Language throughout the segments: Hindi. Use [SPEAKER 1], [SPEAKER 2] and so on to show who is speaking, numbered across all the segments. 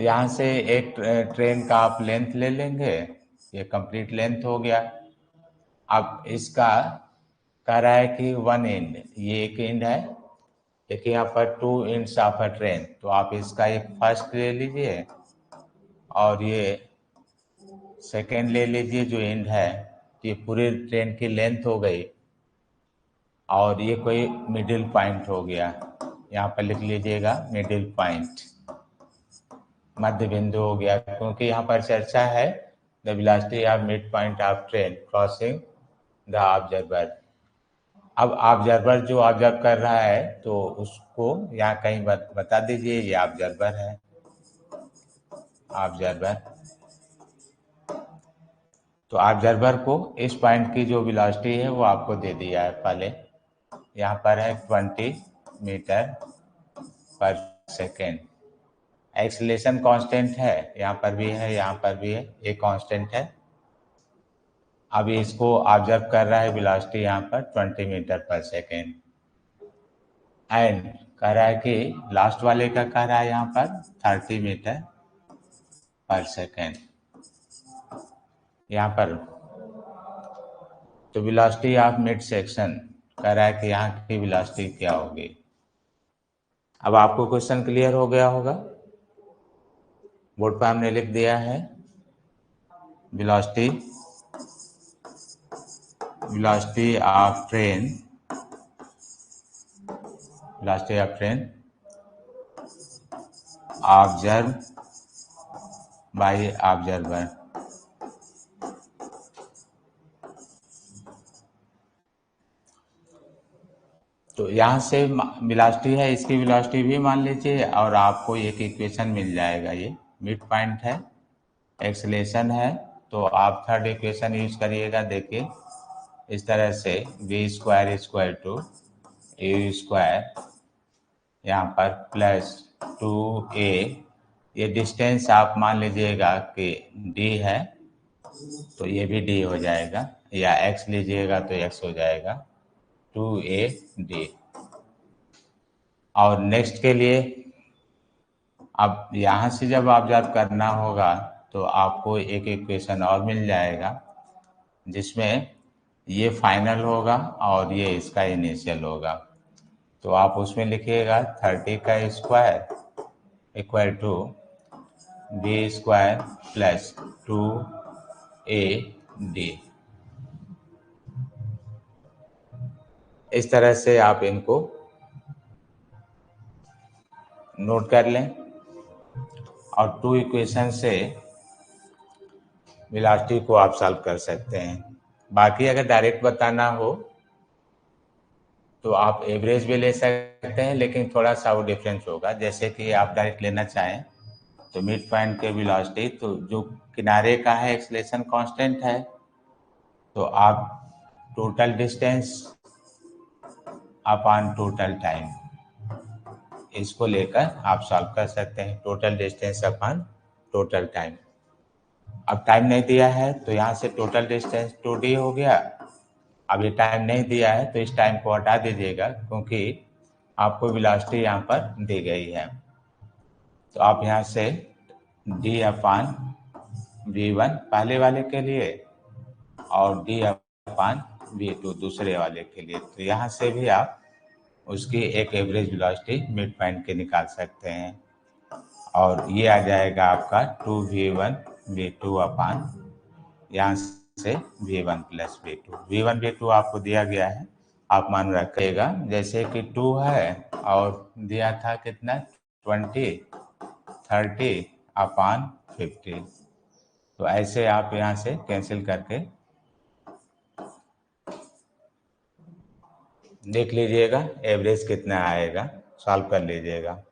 [SPEAKER 1] तो यहाँ से एक ट्रेन का आप लेंथ ले लेंगे, ये कंप्लीट लेंथ हो गया। अब इसका कह रहा है कि वन एंड, ये एक एंड है, एक यहाँ पर two ends of a train, तो आप इसका एक फर्स्ट ले लीजिए और ये सेकेंड ले लीजिए जो एंड है। ये पूरी ट्रेन की लेंथ हो गई और ये कोई मिडिल पॉइंट हो गया, यहाँ पर लिख लीजिएगा मिडिल पॉइंट, मध्य बिंदु हो गया, क्योंकि यहाँ पर चर्चा है the velocity of mid point of train crossing the observer. अब ऑब्जर्वर जो ऑब्जर्व कर रहा है तो उसको यहाँ कहीं बता दीजिए, ये ऑब्जर्वर है, ऑब्जर्वर। तो ऑब्जर्वर को इस पॉइंट की जो वेलोसिटी है वो आपको दे दिया है पहले, यहाँ पर है 20 मीटर पर सेकेंड। एक्सेलरेशन कांस्टेंट है, यहाँ पर भी है, यहाँ पर भी है, ये कांस्टेंट है। अभी इसको ऑब्जर्व कर रहा है वेलोसिटी यहाँ पर 20 मीटर पर सेकेंड। एंड कह रहा है कि लास्ट वाले का कह रहा है यहाँ पर 30 मीटर पर सेकेंड यहाँ पर। तो वेलोसिटी ऑफ मिड सेक्शन कह रहा है कि यहाँ की वेलोसिटी क्या होगी। अब आपको क्वेश्चन क्लियर हो गया होगा, बोर्ड पर हमने लिख दिया है velocity of train, velocity of train observe by observer. तो यहाँ से वेलोसिटी है, इसकी वेलोसिटी भी मान लीजिए और आपको एक इक्वेशन मिल जाएगा, ये मिड पॉइंट है, एक्सेलरेशन है, तो आप थर्ड इक्वेशन यूज करिएगा। देखिए इस तरह से v square equal to u square यहाँ पर प्लस 2a, ये डिस्टेंस आप मान लीजिएगा कि d है तो ये भी d हो जाएगा, या x लीजिएगा तो x हो जाएगा 2ad। और नेक्स्ट के लिए अब यहाँ से जब ऑब्जर्व करना होगा तो आपको एक इक्वेशन और मिल जाएगा जिसमें ये फाइनल होगा और ये इसका इनिशियल होगा। तो आप उसमें लिखिएगा 30 का square equal to B square plus 2ad। इस तरह से आप इनको नोट कर लें और टू इक्वेशन से वेलोसिटी को आप सॉल्व कर सकते हैं। बाकी अगर डायरेक्ट बताना हो तो आप एवरेज भी ले सकते हैं, लेकिन थोड़ा सा वो डिफरेंस होगा। जैसे कि आप डायरेक्ट लेना चाहें तो मिड पॉइंट के वेलोसिटी, तो जो किनारे का है एक्सेलरेशन कांस्टेंट है, तो आप total distance upon total time, इसको लेकर आप सॉल्व कर सकते हैं, total distance upon total time. अब टाइम नहीं दिया है तो यहाँ से टोटल डिस्टेंस 2d हो गया। अब ये टाइम नहीं दिया है तो इस टाइम को हटा दीजिएगा, क्योंकि आपको वेलोसिटी यहाँ पर दी गई है। तो आप यहाँ से d अपान v1 पहले वाले के लिए और d अपान v2 दूसरे वाले के लिए, तो यहाँ से भी आप उसकी एक एवरेज वेलोसिटी मिड पॉइंट के निकाल सकते हैं। और ये आ जाएगा आपका 2v1 v2 अपान यहाँ से v1 प्लस v2 आपको दिया गया है, आप मान रखिएगा। जैसे कि 2 है और दिया था कितना 20 30 अपान 50, तो ऐसे आप यहाँ से कैंसिल करके देख लीजिएगा एवरेज कितना आएगा, सॉल्व कर लीजिएगा।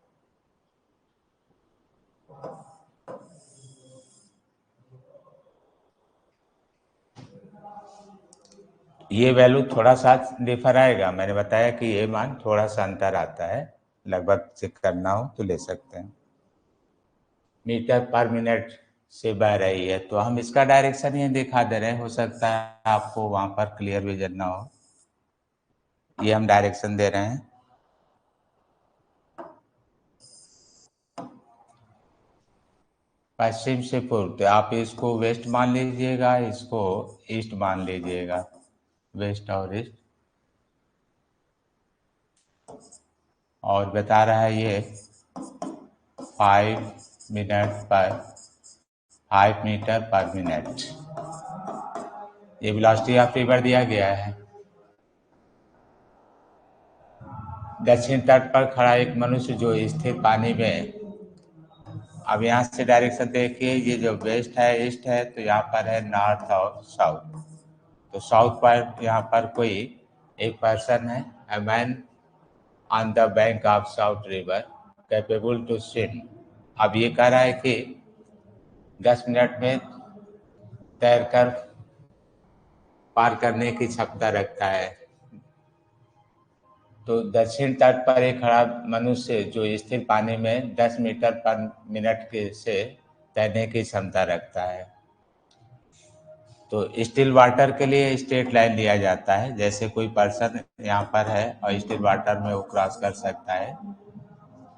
[SPEAKER 1] ये वैल्यू थोड़ा सा डिफर आएगा, मैंने बताया कि ये मान थोड़ा सा अंतर आता है, लगभग चेक करना हो तो ले सकते हैं। मीटर पर मिनट से बह रही है तो हम इसका डायरेक्शन ही दिखा दे रहे हैं, हो सकता है आपको वहां पर क्लियर विजन ना हो, ये हम डायरेक्शन दे रहे हैं। पश्चिम से पूर्व, तो आप इसको वेस्ट मान लीजिएगा, इसको ईस्ट मान लीजिएगा, वेस्ट और ईस्ट। और बता रहा है ये 5 मीटर पर मिनट, ये वेलोसिटी ऑफ रिवर दिया गया है। दक्षिण तट पर खड़ा एक मनुष्य जो स्थिर पानी में, अब यहाँ से डायरेक्शन देखिए, ये जो वेस्ट है ईस्ट है, तो यहाँ पर है नॉर्थ और साउथ। तो साउथ पर यहाँ पर कोई एक पर्सन है, a man on the bank of south river capable to swim. अब ये कह रहा है कि 10 मिनट में तैरकर पार करने की क्षमता रखता है। तो दक्षिण तट पर एक खड़ा मनुष्य जो स्थिर पानी में 10 मीटर पर मिनट से तैरने की क्षमता रखता है। तो स्टिल वाटर के लिए स्ट्रेट लाइन लिया जाता है, जैसे कोई पर्सन यहाँ पर है और स्टिल वाटर में वो क्रॉस कर सकता है,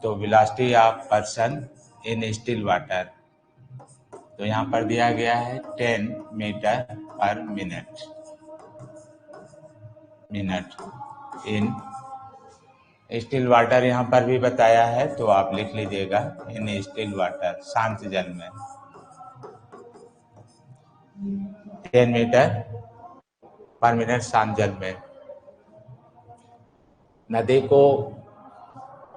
[SPEAKER 1] तो velocity of person in still water, तो यहाँ पर दिया गया है 10 मीटर पर मिनट इन स्टिल वाटर। यहाँ पर भी बताया है, तो आप लिख लीजिएगा इन स्टिल वाटर, शांत जल में 10 मीटर पर मिनट शांत जल में। नदी को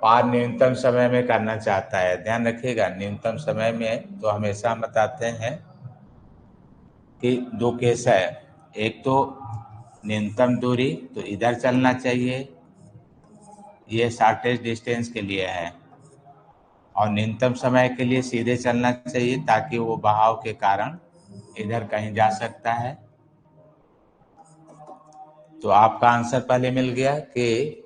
[SPEAKER 1] पार न्यूनतम समय में करना चाहता है, ध्यान रखिएगा, न्यूनतम समय में तो हमेशा हम बताते हैं कि 2 केस है, एक तो न्यूनतम दूरी, तो इधर चलना चाहिए, ये शॉर्टेस्ट डिस्टेंस के लिए है, और न्यूनतम समय के लिए सीधे चलना चाहिए ताकि वो बहाव के कारण इधर कहीं जा सकता है। तो आपका आंसर पहले मिल गया कि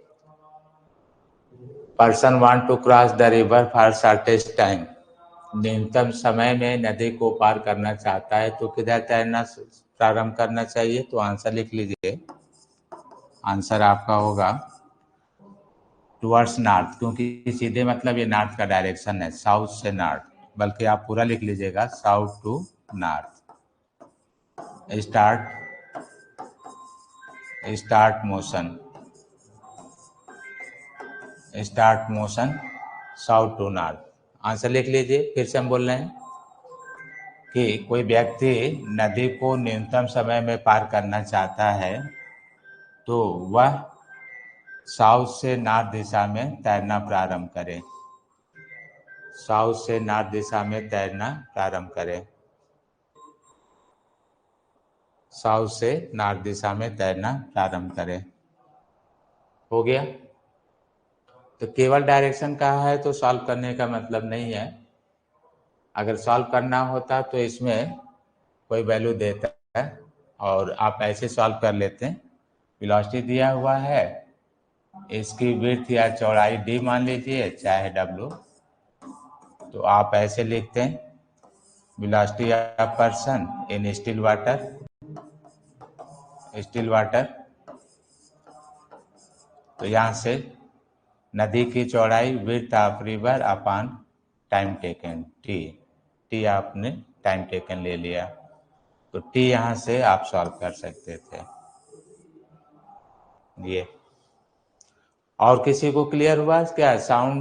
[SPEAKER 1] person want to cross the river for shortest time, न्यूनतम समय में नदी को पार करना चाहता है, तो किधर तैरना प्रारंभ करना चाहिए, तो आंसर लिख लीजिए। आंसर आपका होगा टुवर्ड्स नॉर्थ, क्योंकि सीधे मतलब ये नॉर्थ का डायरेक्शन है, साउथ से नॉर्थ, बल्कि आप पूरा लिख लीजिएगा south to north. Start motion south to north, answer लिख लीजिए। फिर से हम बोल रहे हैं कि कोई व्यक्ति नदी को न्यूनतम समय में पार करना चाहता है, तो वह साउथ से नॉर्थ दिशा में तैरना प्रारंभ करें, साउथ से नॉर्थ दिशा में तैरना प्रारंभ करें, साउथ से नॉर्थ दिशा में तैरना प्रारंभ करें। हो गया। तो केवल डायरेक्शन कहा है तो सॉल्व करने का मतलब नहीं है, अगर सॉल्व करना होता तो इसमें कोई वैल्यू देता है और आप ऐसे सॉल्व कर लेते हैं। वेलोसिटी दिया हुआ है, इसकी विड्थ या चौड़ाई d मान लीजिए चाहे w, तो आप ऐसे लिखते हैं velocity of person in still water. तो यहाँ से नदी की चौड़ाई width of river upon time taken T आपने टाइम टेकन ले लिया, तो टी यहाँ से आप सॉल्व कर सकते थे ये। और किसी को क्लियर हुआ क्या? साउंड